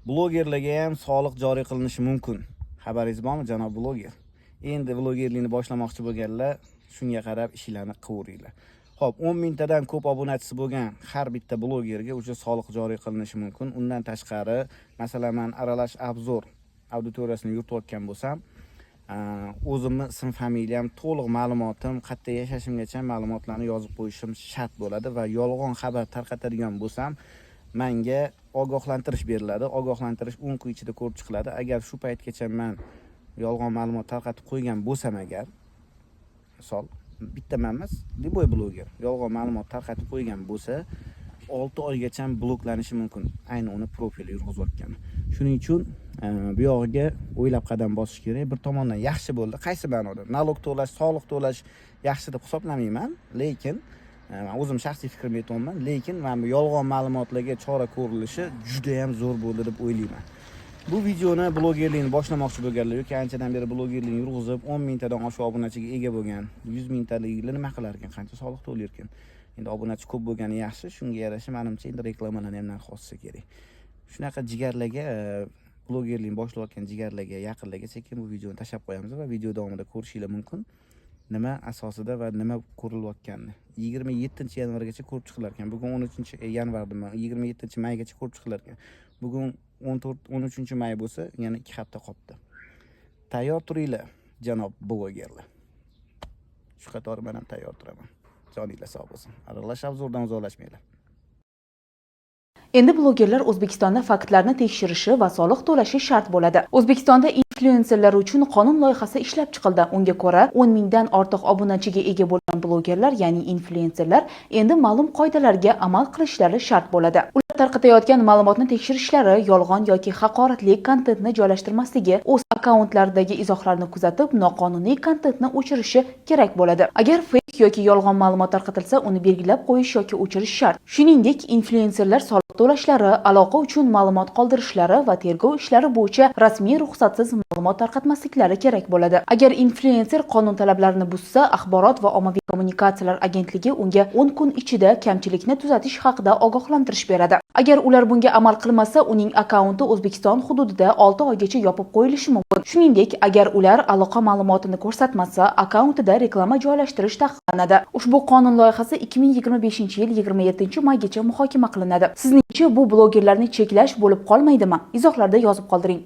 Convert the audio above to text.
Blogerlarga ham soliq joriy qilinishi mumkin. Xabaringiz bormi, janob bloger? Endi blogerlikni boshlamoqchi bo'lganlar shunga qarab ishlarni qilaveringlar. Xo'p, 10 mingtadan ko'p obunachisi bo'lgan har bitta blogerga o'sha soliq joriy qilinishi mumkin. Undan tashqari, masalan, men aralash obzor auditoriyasini yuritayotgan bo'lsam, o'zimni ism familiyam, to'liq ma'lumotim, qayerda yashashimgacha ma'lumotlarni yozib qo'yishim shart bo'ladi va yolg'on xabar tarqatadigan bo'lsam, menga ogohlantirish beriladi. Ogohlantirish 10 kun ichida ko'rib chiqiladi. Agar shu paytgacha men yolg'on ma'lumot tarqatib qo'ygan bo'lsam agar, misol bitta men emas, liboy bloger yolg'on ma'lumot tarqatib qo'ygan bo'lsa, 6 oygacha bloklanishi mumkin. Ayni uni profili yurg'izayotgan. Shuning uchun bu yog'iga o'ylab qadam bosish kerak. Bir tomondan yaxshi bo'ldi. Qaysi ma'noda? Nalog to'lash, soliq to'lash yaxshi deb hisoblamayman, lekin men o'zim shaxsiy fikrimni aytaman, lekin men bu yolg'on ma'lumotlarga chora ko'rilishi juda ham zo'r bo'ldi deb o'ylayman. Bu videoni blogerlikni boshlamoqchi bo'lganlar yoki anchadan beri blogerlikni yurg'izib 10 mingtadan oshiq obunachiga ega bo'lgan, 100 mingtaliklar nima qilar ekan, qancha soliq to'lar ekan. Endi obunachi ko'p bo'lgani yaxshi, shunga yarasha menimcha endi reklamalarni ham narxi oshsa kerak. Shunaqa jigarlarga, blogerlikni boshlayotgan jigarlarga, yaqinlarga sekin bu videoni tashlab qo'yamiz va video davomida ko'rishingiz mumkin. Nima asosida va nima ko'rilayotganini. 27-yanvargacha ko'rib chiqilar ekan. Bugun 13-yanvarda, 27-maygacha ko'rib chiqilar ekan. Bugun 13-may bo'lsa, yana 2 hafta qoldi. Tayyor turinglar, janob blogerlar. Shu qatori men ham tayyor turaman. Joninglar sog' bo'lsin. Aralash obzordan uzoqlashmanglar. Endi blogerlar O'zbekistonda faktlarni tekshirishi va soliq to'lashi shart bo'ladi. O'zbekistonda influenserlar uchun qonun loyihasi ishlab chiqildi. Unga ko'ra, 10 mingdan ortiq obunachiga ega bo'lgan blogerlar, ya'ni influenserlar endi ma'lum qoidalarga amal qilishlari shart bo'ladi. Ular tarqatayotgan ma'lumotni tekshirishlari, yolg'on yoki haqoratli kontentni joylashtirmasligi, o'z akkauntlaridagi izohlarni kuzatib, noqonuniy kontentni o'chirishi kerak bo'ladi. Agar fake yoki yolg'on ma'lumot tarqatilsa, uni belgilab qo'yish yoki o'chirish shart. Shuningdek, influenserlar soliq to'lashlari, aloqa uchun ma'lumot qoldirishlari va tergov ishlari bo'yicha rasmiy ruxsatsiz ma'lumot tarqatmasliklari kerak bo'ladi. Agar influenser qonun talablarini buzsa, Axborot va ommaviy kommunikatsiyalar agentligi unga 10 kun ichida kamchilikni tuzatish haqida ogohlantirish beradi. Agar ular bunga amal qilmasa, uning akkaunti O'zbekiston hududida 6 oygacha yopib qo'yilishi mumkin. Shuningdek, agar ular aloqa ma'lumotini ko'rsatmasa, akkauntida reklama joylashtirish taqiqlanadi. Ushbu qonun loyihasi 2025-yil 27-maygacha muhokama qilinadi. Sizningcha bu blogerlarni cheklash bo'lib qolmaydimi? Izohlarda yozib qoldiring.